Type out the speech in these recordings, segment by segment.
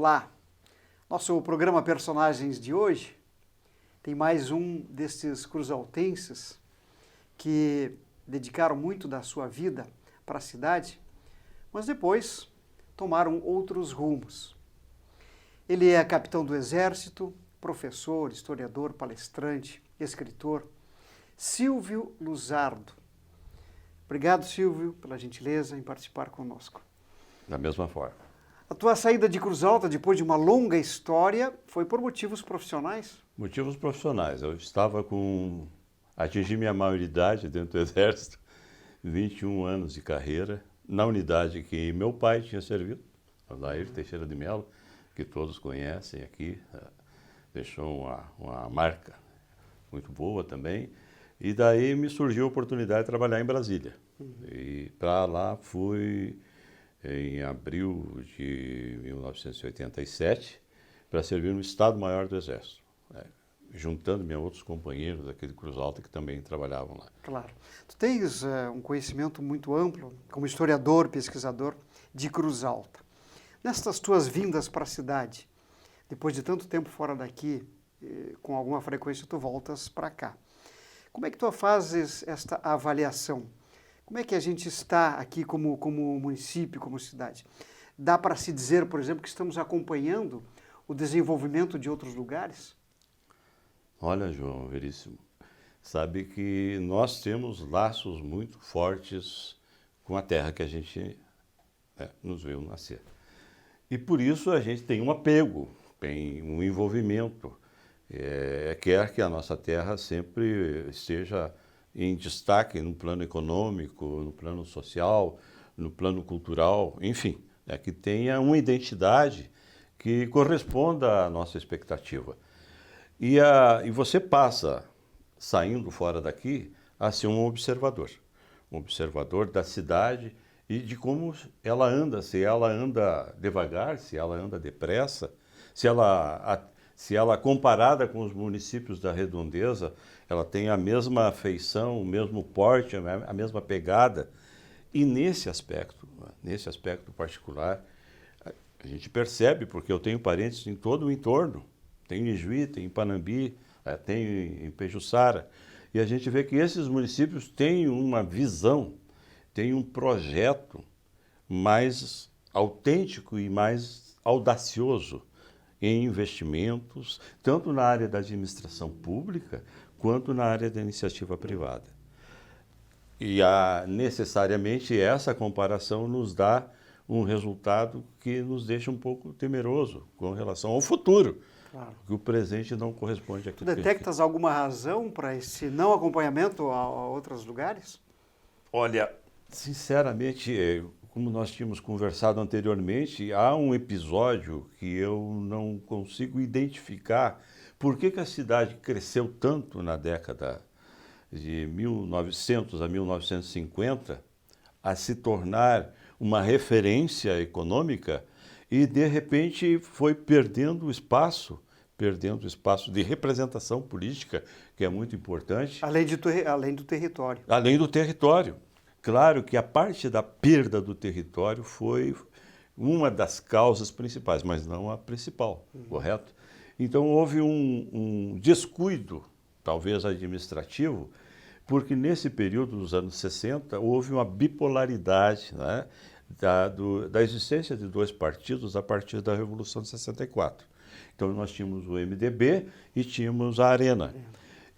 Olá! Nosso programa Personagens de hoje tem mais um destes cruzaltenses que dedicaram muito da sua vida para a cidade, mas depois tomaram outros rumos. Ele é capitão do Exército, professor, historiador, palestrante, escritor, Silvio Luzardo. Obrigado, Silvio, pela gentileza em participar conosco. Da mesma forma. A tua saída de Cruz Alta, depois de uma longa história, foi por motivos profissionais? Motivos profissionais. Eu estava atingi minha maioridade dentro do Exército, 21 anos de carreira, na unidade que meu pai tinha servido, Aldair Teixeira de Mello, que todos conhecem aqui, deixou uma marca muito boa também. E daí me surgiu a oportunidade de trabalhar em Brasília. E para lá fui em abril de 1987 para servir no Estado-Maior do Exército, juntando-me a outros companheiros daquele Cruz Alta que também trabalhavam lá. Claro. Tu tens um conhecimento muito amplo, como historiador, pesquisador, de Cruz Alta. Nestas tuas vindas para a cidade, depois de tanto tempo fora daqui, com alguma frequência tu voltas para cá. Como é que tu fazes esta avaliação? Como é que a gente está aqui como município, como cidade? Dá para se dizer, por exemplo, que estamos acompanhando o desenvolvimento de outros lugares? Olha, João Veríssimo, sabe que nós temos laços muito fortes com a terra que a gente nos viu nascer. E por isso a gente tem um apego, tem um envolvimento. Quer que a nossa terra sempre esteja em destaque no plano econômico, no plano social, no plano cultural, enfim, que tenha uma identidade que corresponda à nossa expectativa. E você passa, saindo fora daqui, a ser um observador da cidade e de como ela anda, se ela anda devagar, se ela anda depressa, se ela comparada com os municípios da redondeza, ela tem a mesma feição, o mesmo porte, a mesma pegada. E nesse aspecto particular, a gente percebe, porque eu tenho parentes em todo o entorno. Tenho em Ijuí, tenho em Panambi, tenho em Pejuçara. E a gente vê que esses municípios têm uma visão, têm um projeto mais autêntico e mais audacioso em investimentos, tanto na área da administração pública, quanto na área da iniciativa privada. E necessariamente essa comparação nos dá um resultado que nos deixa um pouco temeroso com relação ao futuro, claro, que o presente não corresponde àquilo. Tu detectas alguma razão para esse não acompanhamento a outros lugares? Olha, sinceramente, como nós tínhamos conversado anteriormente, há um episódio que eu não consigo identificar por que a cidade cresceu tanto na década de 1900 a 1950 a se tornar uma referência econômica e, de repente, foi perdendo espaço de representação política, que é muito importante. Além do território. Além do território. Claro que a parte da perda do território foi uma das causas principais, mas não a principal, correto? Então houve um descuido, talvez administrativo, porque nesse período dos anos 60 houve uma bipolaridade, né, da existência de dois partidos a partir da Revolução de 64. Então nós tínhamos o MDB e tínhamos a Arena.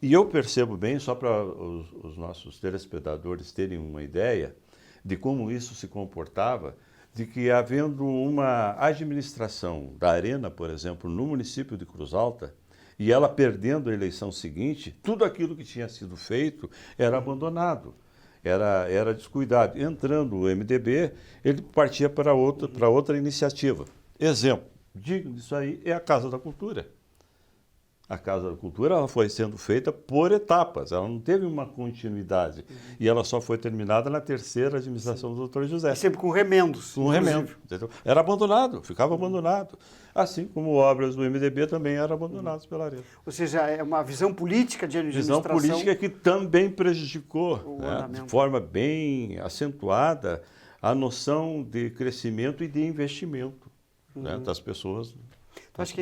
E eu percebo bem, só para os nossos telespectadores terem uma ideia de como isso se comportava, de que havendo uma administração da Arena, por exemplo, no município de Cruz Alta, e ela perdendo a eleição seguinte, tudo aquilo que tinha sido feito era abandonado, era descuidado. Entrando o MDB, ele partia para outra iniciativa. Exemplo digno disso aí é a Casa da Cultura. A Casa da Cultura ela foi sendo feita por etapas, ela não teve uma continuidade. E ela só foi terminada na terceira administração do Dr. José. E sempre com remendos. Com remendo. Entendeu? Era abandonado, ficava abandonado. Assim como obras do MDB também eram abandonadas pela Arena. Ou seja, é uma visão política de administração. Visão política que também prejudicou, de forma bem acentuada, a noção de crescimento e de investimento né, das pessoas. Tu acha que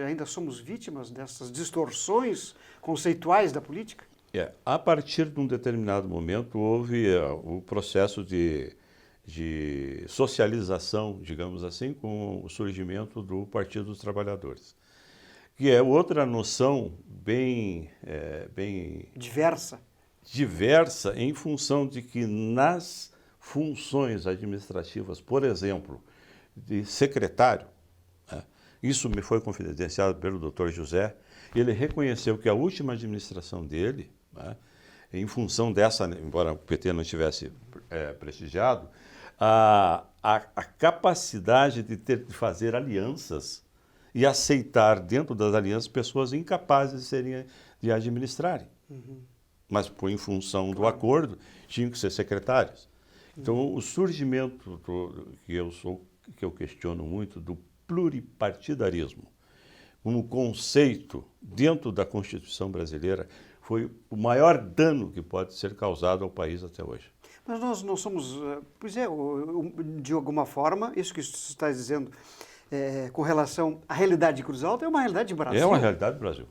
ainda somos vítimas dessas distorções conceituais da política? A partir de um determinado momento houve o processo de socialização, digamos assim, com o surgimento do Partido dos Trabalhadores, que é outra noção bem diversa em função de que nas funções administrativas, por exemplo, de secretário, né, isso me foi confidenciado pelo Dr. José, ele reconheceu que a última administração dele, né, em função dessa, embora o PT não tivesse prestigiado, a capacidade de fazer alianças e aceitar dentro das alianças pessoas incapazes de administrarem. Uhum. Mas, em função do acordo, tinham que ser secretários. Então, o surgimento que eu questiono muito, do pluripartidarismo, como conceito dentro da Constituição brasileira, foi o maior dano que pode ser causado ao país até hoje. Mas nós não somos... Pois é, de alguma forma, isso que você está dizendo com relação à realidade de Cruz Alta é uma realidade do Brasil. É uma realidade do Brasil.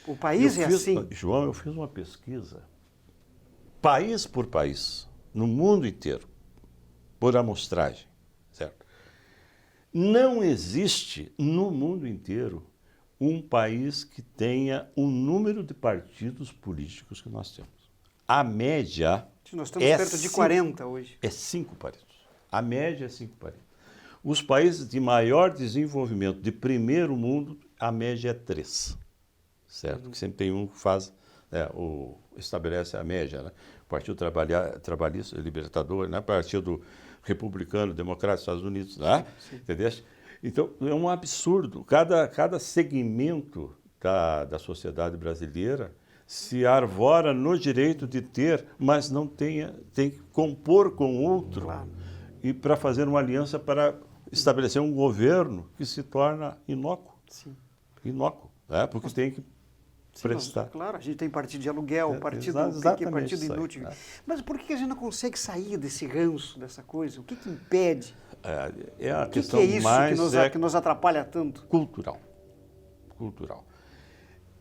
O país assim. João, eu fiz uma pesquisa, país por país, no mundo inteiro, por amostragem, certo? Não existe no mundo inteiro um país que tenha o número de partidos políticos que nós temos. A média... Nós estamos perto de 40 hoje. É 5 partidos. A média é 5 partidos. Os países de maior desenvolvimento, de primeiro mundo, a média é 3. Certo? Que sempre tem um que faz, estabelece a média, né? O Partido Trabalhista Libertador, né? Partido Republicano Democrático dos Estados Unidos, né? Entendeu? Então, é um absurdo. Cada segmento da sociedade brasileira se arvora no direito de ter, mas não tem que compor com outro, claro, e para fazer uma aliança para estabelecer um governo que se torna inócuo. Sim. Inócuo, né? Porque tem que prestar. Mas, claro, a gente tem partido de aluguel, partido inútil. Né? Mas por que a gente não consegue sair desse ranço, dessa coisa? O que impede? A questão que é isso mais que nos atrapalha tanto? Cultural.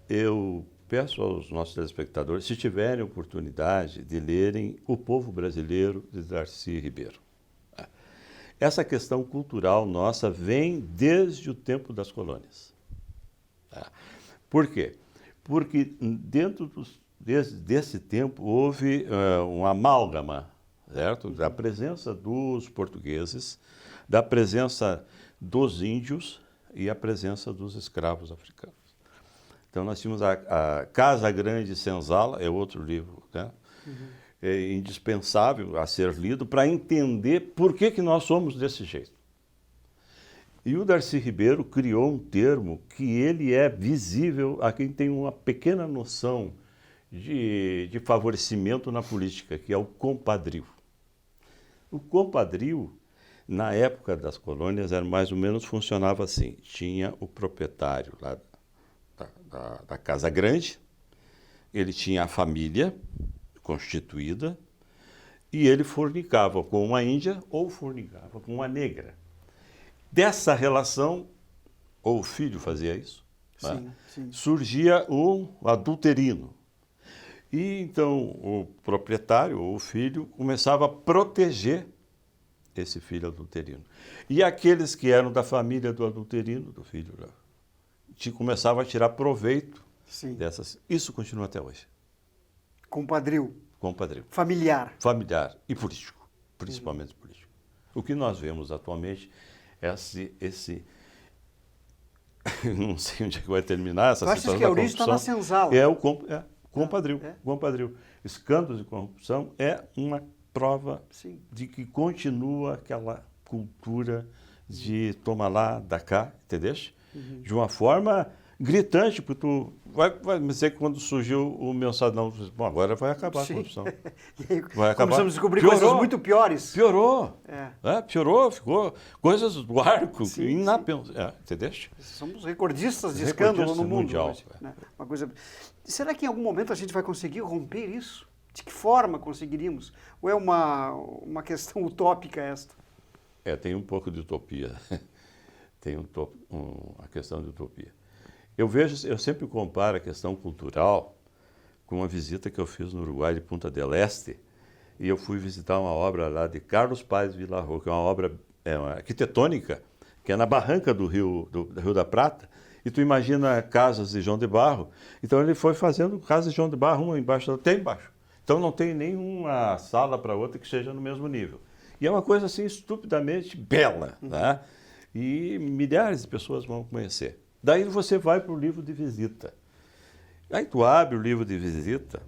Eu peço aos nossos telespectadores, se tiverem oportunidade, de lerem O Povo Brasileiro, de Darcy Ribeiro. Essa questão cultural nossa vem desde o tempo das colônias. Por quê? Porque dentro desse tempo houve uma amálgama, certo? Da presença dos portugueses, da presença dos índios e a presença dos escravos africanos. Então nós tínhamos a Casa Grande Senzala, é outro livro, né? É indispensável a ser lido para entender por que nós somos desse jeito. E o Darcy Ribeiro criou um termo que ele é visível a quem tem uma pequena noção de favorecimento na política, que é o compadrio. O compadrio, na época das colônias, era mais ou menos, funcionava assim. Tinha o proprietário lá da Casa Grande, ele tinha a família constituída e ele fornicava com uma índia ou fornicava com uma negra. Dessa relação, ou o filho fazia isso, sim, né? Sim. Surgia um adulterino. E então o proprietário ou o filho começava a proteger esse filho adulterino. E aqueles que eram da família do adulterino, do filho, começavam a tirar proveito dessas. Isso continua até hoje. Compadrio. Familiar e político, principalmente político. O que nós vemos atualmente é esse não sei onde é que vai terminar essa situação da corrupção. Que a origem está na senzala. É o compadrio. Escândalos de corrupção é uma prova de que continua aquela cultura de toma lá, dá cá, entendeu? De uma forma gritante, porque tu vai me dizer que quando surgiu o mensalão, bom, agora vai acabar a corrupção. Vai acabar. Começamos a descobrir coisas muito piores. Piorou. Piorou, ficou coisas do arco, entendeu? Somos recordistas de escândalo no mundo. Mundial. Né? Uma coisa... Será que em algum momento a gente vai conseguir romper isso? De que forma conseguiríamos? Ou é uma questão utópica esta? Tem um pouco de utopia. tem a questão de utopia. Eu sempre comparo a questão cultural com uma visita que eu fiz no Uruguai de Punta del Este, e eu fui visitar uma obra lá de Carlos Paz Villarro, que é uma obra uma arquitetônica, que é na barranca do Rio da Prata, e tu imagina casas de João de Barro. Então ele foi fazendo casas de João de Barro, uma embaixo, até embaixo. Então não tem nenhuma sala para outra que seja no mesmo nível. E é uma coisa assim estupidamente bela, né? E milhares de pessoas vão conhecer. Daí você vai para o livro de visita. Aí tu abre o livro de visita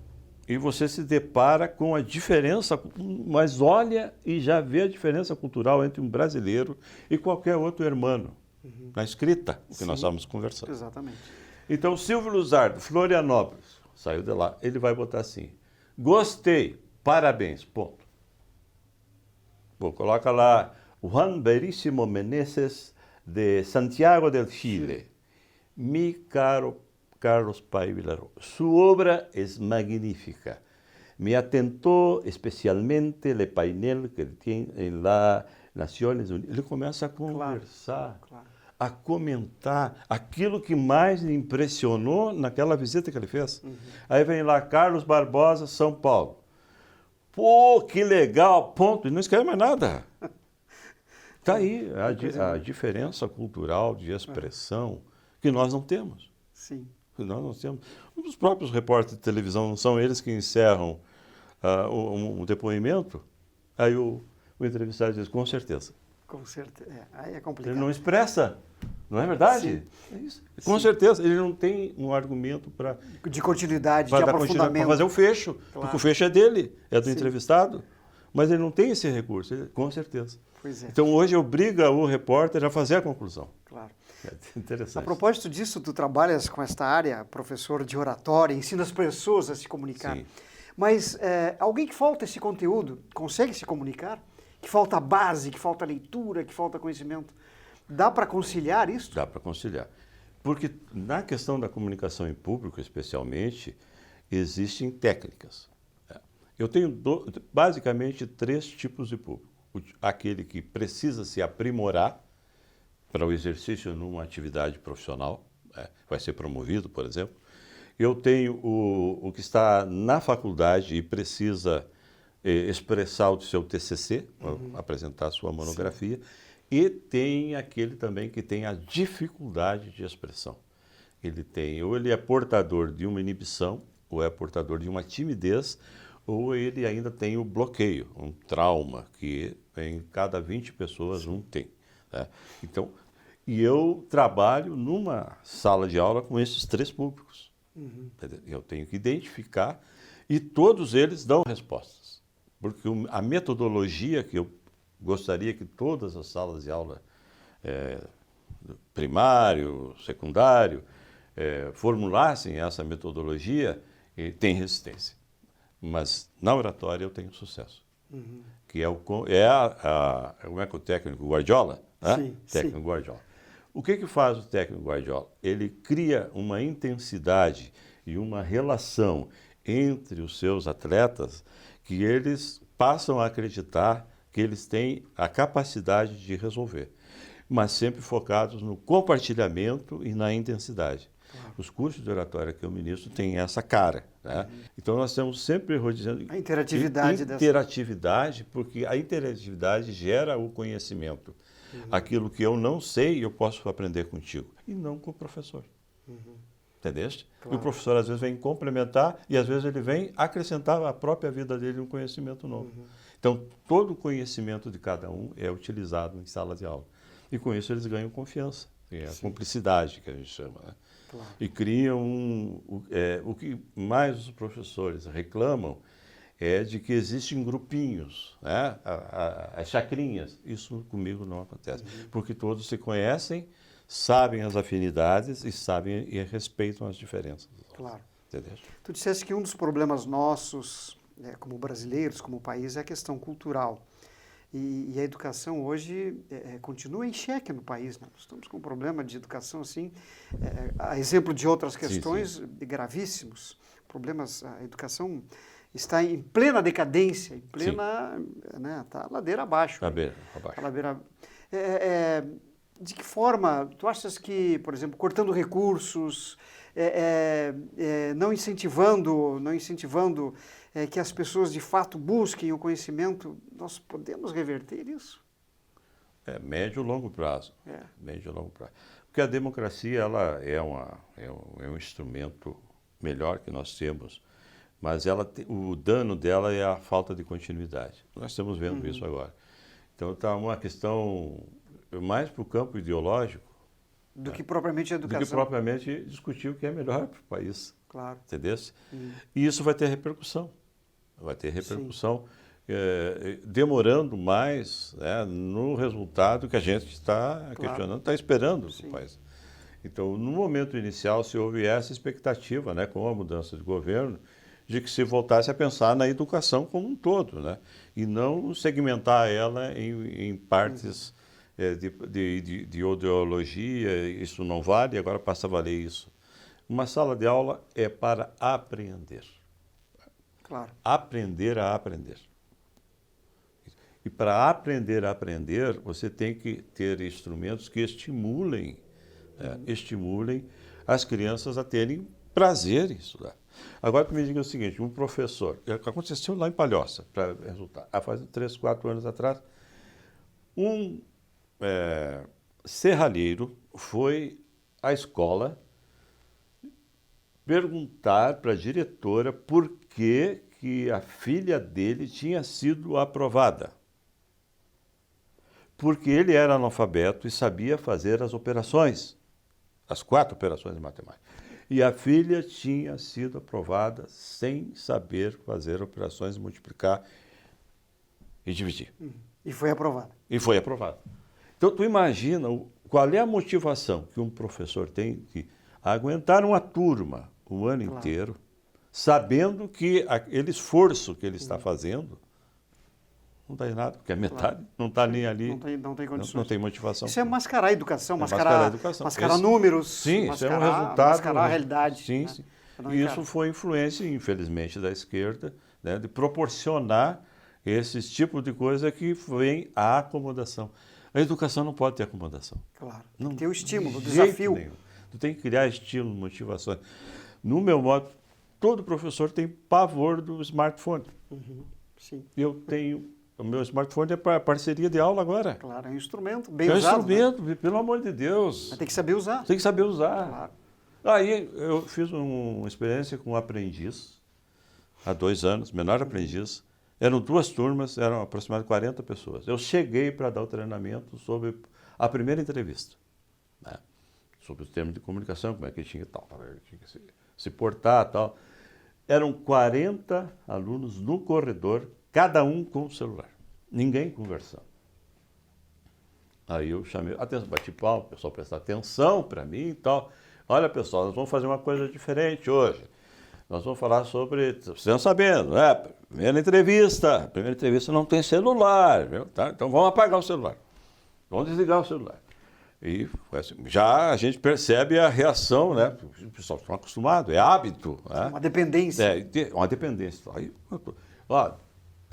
e você se depara com a diferença, mas olha e já vê a diferença cultural entre um brasileiro e qualquer outro hermano, na escrita, que nós estávamos conversando. Exatamente. Então, Silvio Luzardo, Florianópolis, saiu de lá, ele vai botar assim: gostei, parabéns, ponto. Bom, coloca lá Juan Veríssimo Meneses, de Santiago del Chile. Mi caro Carlos Paz Villarro, su obra es magnífica. Me atentó especialmente el painel que tiene en las Naciones Unidas. Ele começa a conversar, a comentar aquilo que mais lhe impressionou naquela visita que ele fez. Aí vem lá Carlos Barbosa, São Paulo. Pô, que legal, ponto. E não escreve mais nada. Está aí a diferença cultural de expressão que nós não temos. Sim. Nós não temos. Os próprios repórteres de televisão não são eles que encerram um depoimento. Aí o entrevistado diz, com certeza. Com certeza. Aí é complicado. Ele não expressa, não é verdade? Sim. É isso. Com certeza. Ele não tem um argumento para... De continuidade, de aprofundamento. Para fazer o fecho. Claro. Porque o fecho é dele, é do Sim. entrevistado. Mas ele não tem esse recurso, com certeza. Pois é. Então hoje obriga o repórter a fazer a conclusão. Claro. É interessante. A propósito disso, tu trabalhas com esta área, professor de oratória, ensina as pessoas a se comunicar. Sim. Mas alguém que falta esse conteúdo, consegue se comunicar? Que falta base, que falta leitura, que falta conhecimento. Dá para conciliar isso? Dá para conciliar. Porque na questão da comunicação em público, especialmente, existem técnicas. Eu tenho basicamente 3 tipos de público. Aquele que precisa se aprimorar para o exercício numa atividade profissional, vai ser promovido, por exemplo. Eu tenho o que está na faculdade e precisa expressar o seu TCC, apresentar a sua monografia. Sim. E tem aquele também que tem a dificuldade de expressão. Ou ele é portador de uma inibição, ou é portador de uma timidez, ou ele ainda tem o bloqueio, um trauma, que em cada 20 pessoas um tem. Né? Então, e eu trabalho numa sala de aula com esses 3 públicos. Eu tenho que identificar e todos eles dão respostas. Porque a metodologia que eu gostaria que todas as salas de aula, primário, secundário, formulassem essa metodologia, tem resistência. Mas na oratória eu tenho sucesso. Que como é que o técnico Guardiola? Né? Sim, técnico sim. Guardiola. O que faz o técnico Guardiola? Ele cria uma intensidade e uma relação entre os seus atletas que eles passam a acreditar que eles têm a capacidade de resolver, mas sempre focados no compartilhamento e na intensidade. Os cursos de oratória que eu ministro têm essa cara. Né? Então nós estamos sempre rodeando a interatividade porque a interatividade gera o conhecimento. Aquilo que eu não sei, eu posso aprender contigo, e não com o professor. Entendeste? Claro. E o professor às vezes vem complementar e às vezes ele vem acrescentar a própria vida dele um conhecimento novo. Então todo o conhecimento de cada um é utilizado em sala de aula. E com isso eles ganham confiança, a cumplicidade que a gente chama. Né? Claro. E criam o que mais os professores reclamam é de que existem grupinhos, né? As chacrinhas. Isso comigo não acontece, porque todos se conhecem, sabem as afinidades e sabem e respeitam as diferenças. Claro. Entendeu? Tu disseste que um dos problemas nossos, como brasileiros, como país, é a questão cultural. E a educação hoje continua em xeque no país. Né? Nós estamos com um problema de educação, assim, a exemplo de outras questões gravíssimos. Problemas, a educação está em plena decadência, em plena... Está ladeira abaixo. Ladeira abaixo. de que forma tu achas que, por exemplo, cortando recursos, não incentivando que as pessoas de fato busquem o conhecimento, nós podemos reverter isso? Médio e longo prazo. Médio e longo prazo. Porque a democracia ela é um instrumento melhor que nós temos, mas o dano dela é a falta de continuidade. Nós estamos vendo isso agora. Então está uma questão mais para o campo ideológico do que propriamente a educação. Do que propriamente discutir o que é melhor para o país. Claro. Entendeu? E isso vai ter repercussão. Vai ter repercussão demorando mais, né, no resultado que a gente está questionando, está esperando do país. Então, no momento inicial, se houve essa expectativa, né, com a mudança de governo, de que se voltasse a pensar na educação como um todo, né, e não segmentar ela em partes de ideologia, isso não vale, agora passa a valer isso. Uma sala de aula é para aprender. Claro. Aprender a aprender. E para aprender a aprender, você tem que ter instrumentos que estimulem as crianças a terem prazer em estudar. Agora, tu me diga o seguinte, um professor, aconteceu lá em Palhoça, para resultar, faz 3, 4 anos atrás, um serralheiro foi à escola perguntar para a diretora por que a filha dele tinha sido aprovada. Porque ele era analfabeto e sabia fazer as operações, as 4 operações de matemática. E a filha tinha sido aprovada sem saber fazer operações de multiplicar e dividir. E foi aprovada. E foi aprovada. Então, tu imagina qual é a motivação que um professor tem de aguentar uma turma o ano inteiro, sabendo que aquele esforço que ele está fazendo não dá em nada, porque a metade não está nem ali. Não tem condições. Não tem motivação. Isso é mascarar a educação, mascarar a educação. Mascarar números. Sim, isso é um resultado. Mascarar a realidade. Sim, sim. E isso foi influência, infelizmente, da esquerda, né, de proporcionar esses tipos de coisa que vem à acomodação. A educação não pode ter acomodação. Claro. Não, tem o estímulo, o desafio. Nenhum. Tu tem que criar estímulo, motivações. No meu modo, todo professor tem pavor do smartphone. Sim. Eu tenho... O meu smartphone é para parceria de aula agora. Claro, é um instrumento bem usado. É um instrumento, pelo amor de Deus. Mas tem que saber usar. Tem que saber usar. Claro. Aí eu fiz uma experiência com um aprendiz, há 2 anos, menor aprendiz. Eram 2 turmas, eram aproximadamente 40 pessoas. Eu cheguei para dar o treinamento sobre a primeira entrevista, né? Sobre os termos de comunicação, como é que ele tinha que se portar e tal. Eram 40 alunos no corredor, cada um com o celular. Ninguém conversando. Aí eu chamei, atenção, bati palma, o pessoal prestar atenção para mim e tal. Olha, pessoal, nós vamos fazer uma coisa diferente hoje. Nós vamos falar sobre, vocês estão sabendo, né? Primeira entrevista não tem celular, viu? Tá? Então vamos apagar o celular. Vamos desligar o celular. E assim, já a gente percebe a reação, né? O pessoal está acostumado, é hábito. Né? Uma dependência. Uma dependência.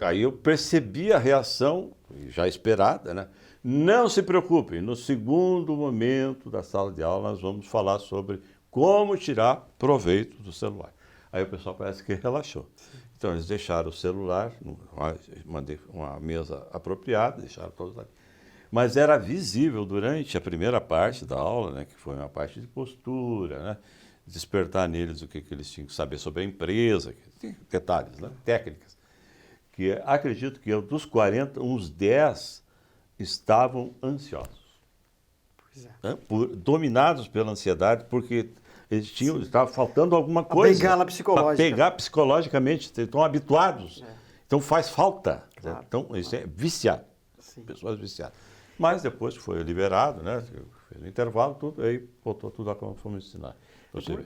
Aí eu percebi a reação, já esperada, né? Não se preocupem, no segundo momento da sala de aula nós vamos falar sobre como tirar proveito do celular. Aí o pessoal parece que relaxou. Então eles deixaram o celular, mandei uma mesa apropriada, deixaram todos ali. Mas era visível durante a primeira parte da aula, né, que foi uma parte de postura, né, despertar neles o que eles tinham que saber sobre a empresa, detalhes, né, técnicas. Que acredito que dos 40, uns 10 estavam ansiosos. Pois é. Né, dominados pela ansiedade, porque eles estava faltando alguma coisa. A bengala psicológica. Para pegar psicologicamente, estão habituados. Então faz falta. Claro. Então isso é viciado. Sim. Pessoas viciadas. Mas depois foi liberado, né? Fez um intervalo, tudo, aí voltou tudo a como fomos ensinar.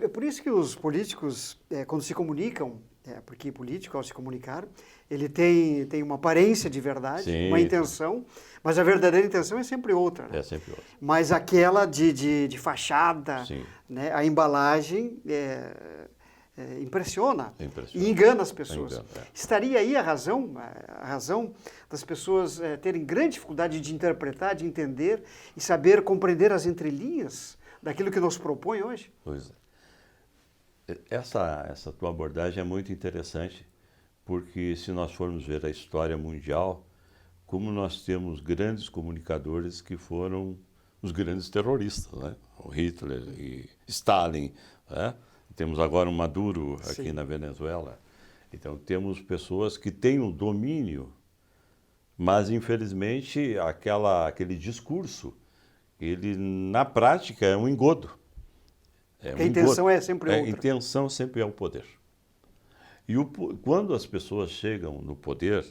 É por isso que os políticos, quando se comunicam, porque político, ao se comunicar, ele tem uma aparência de verdade, Sim, uma intenção, mas a verdadeira intenção é sempre outra. Né? É sempre outra. Mas aquela de fachada, né? A embalagem impressiona Impressiona. e engana as pessoas. Engana, Estaria aí a razão das pessoas terem grande dificuldade de interpretar, de entender e saber compreender as entrelinhas daquilo que nos propõe hoje? Pois é. Essa tua abordagem é muito interessante, porque se nós formos ver a história mundial, como nós temos grandes comunicadores que foram os grandes terroristas, né? O Hitler e Stalin, né? Temos agora o Maduro aqui Sim. na Venezuela. Então temos pessoas que têm o domínio, mas infelizmente aquele discurso, ele na prática é um engodo. Porque a intenção é sempre outra. A intenção sempre é o poder. E quando as pessoas chegam no poder,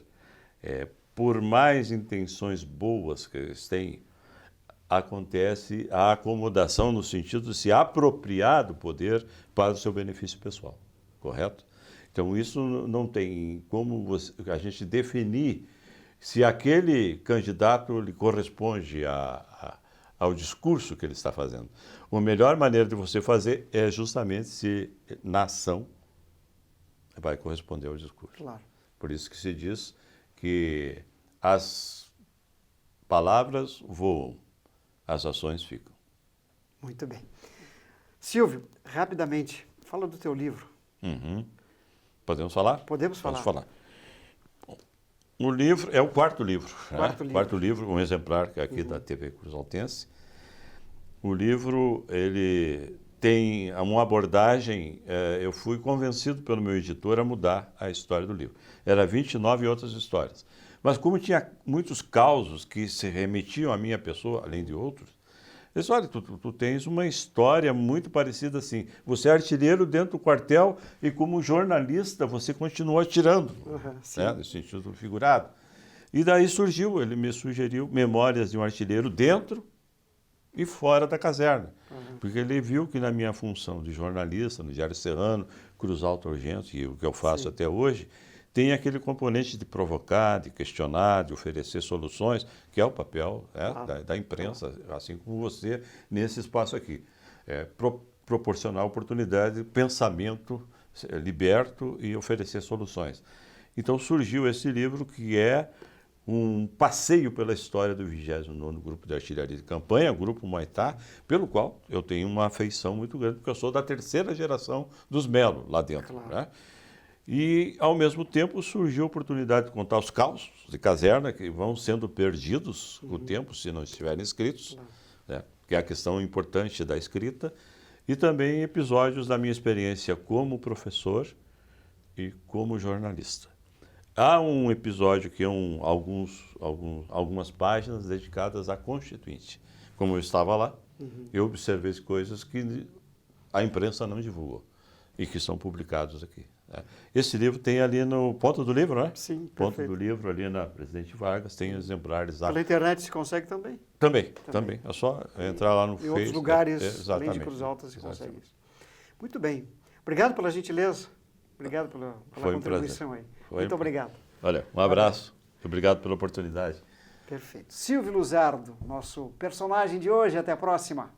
por mais intenções boas que eles têm, acontece a acomodação no sentido de se apropriar do poder para o seu benefício pessoal, correto? Então isso não tem como a gente definir se aquele candidato lhe corresponde ao discurso que ele está fazendo. A melhor maneira de você fazer é justamente se na ação vai corresponder ao discurso. Claro. Por isso que se diz que as palavras voam, as ações ficam. Muito bem. Silvio, rapidamente, fala do teu livro. Uhum. Podemos falar? Podemos falar. Vamos falar. O livro é o quarto livro. Quarto livro, um exemplar que é aqui da TV Cruzaltense. O livro, ele tem uma abordagem, eu fui convencido pelo meu editor a mudar a história do livro. Era 29 outras histórias. Mas como tinha muitos causos que se remetiam à minha pessoa, além de outros, eu disse, olha, tu tens uma história muito parecida assim. Você é artilheiro dentro do quartel e como jornalista você continuou atirando, né, no sentido figurado. E daí ele me sugeriu Memórias de um Artilheiro dentro e fora da caserna. Porque ele viu que na minha função de jornalista, no Diário Serrano, Cruz Alta Urgente, e o que eu faço até hoje, tem aquele componente de provocar, de questionar, de oferecer soluções, que é o papel da imprensa, assim como você, nesse espaço aqui. Proporcionar oportunidade de pensamento liberto e oferecer soluções. Então surgiu esse livro que é um passeio pela história do 29º Grupo de Artilharia de Campanha, Grupo Humaitá, pelo qual eu tenho uma afeição muito grande, porque eu sou da terceira geração dos Melo lá dentro. Claro. Né? E, ao mesmo tempo, surgiu a oportunidade de contar os causos de caserna que vão sendo perdidos com o tempo, se não estiverem escritos, né? Que é a questão importante da escrita, e também episódios da minha experiência como professor e como jornalista. Há um episódio que é algumas páginas dedicadas à Constituinte. Como eu estava lá, eu observei coisas que a imprensa não divulgou e que são publicados aqui. Esse livro tem ali no ponto do livro, né? Sim, ponto perfeito. do livro ali na Presidente Vargas, tem exemplares lá. Pela internet se consegue também? Também. É só entrar lá no Facebook. Em outros lugares, além de Cruz Alta, se consegue isso. Muito bem. Obrigado pela gentileza. Obrigado pela contribuição aí. Muito obrigado. Olha, um abraço. Obrigado pela oportunidade. Perfeito. Silvio Luzardo, nosso personagem de hoje. Até a próxima.